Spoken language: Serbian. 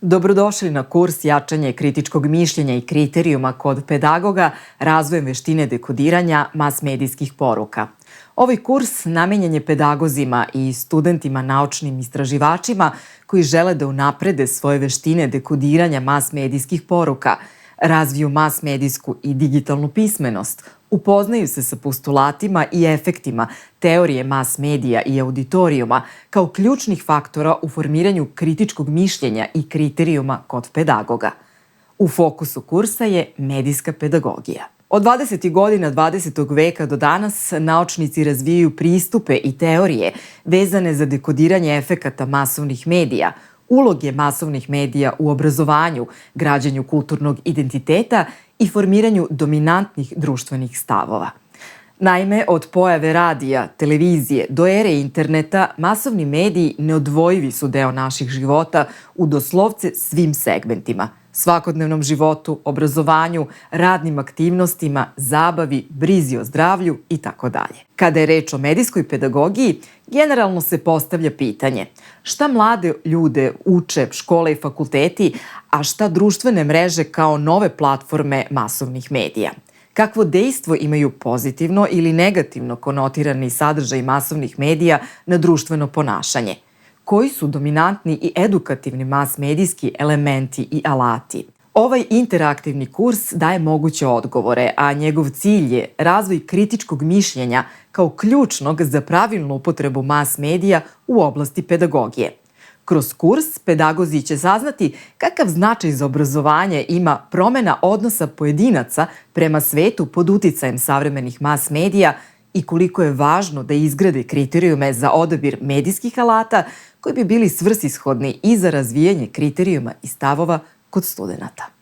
Dobrodošli na kurs Jačanje kritičkog mišljenja i kriterijuma kod pedagoga, razvojem veštine dekodiranja mas-medijskih poruka. Ovaj kurs namenjen je pedagozima i studentima naučnim istraživačima koji žele da unaprede svoje veštine dekodiranja mas-medijskih poruka, razviju mas-medijsku i digitalnu pismenost, upoznaju se sa postulatima i efektima teorije mas-medija i auditorijuma kao ključnih faktora u formiranju kritičkog mišljenja i kriterijuma kod pedagoga. U fokusu kursa je medijska pedagogija. Od 20. godina 20. veka do danas naučnici razvijaju pristupe i teorije vezane za dekodiranje efekata masovnih medija, uloge masovnih medija u obrazovanju, građenju kulturnog identiteta i formiranju dominantnih društvenih stavova. Naime, od pojave radija, televizije do ere interneta, masovni mediji neodvojivi su deo naših života u doslovce svim segmentima, svakodnevnom životu, obrazovanju, radnim aktivnostima, zabavi, brizi o zdravlju itd. Kada je reč o medijskoj pedagogiji, generalno se postavlja pitanje šta mlade ljude uče škole i fakulteti, a šta društvene mreže kao nove platforme masovnih medija. Kakvo dejstvo imaju pozitivno ili negativno konotirani sadržaj masovnih medija na društveno ponašanje? Koji su dominantni i edukativni mas-medijski elementi i alati? Ovaj interaktivni kurs daje moguće odgovore, a njegov cilj je razvoj kritičkog mišljenja kao ključnog za pravilnu upotrebu mas-medija u oblasti pedagogije. Kroz kurs pedagozi će saznati kakav značaj za obrazovanje ima promena odnosa pojedinaca prema svetu pod uticajem savremenih mas-medija i koliko je važno da izgrade kriterijume za odabir medijskih alata koji bi bili svrsishodni i za razvijanje kriterijuma i stavova kod studenata.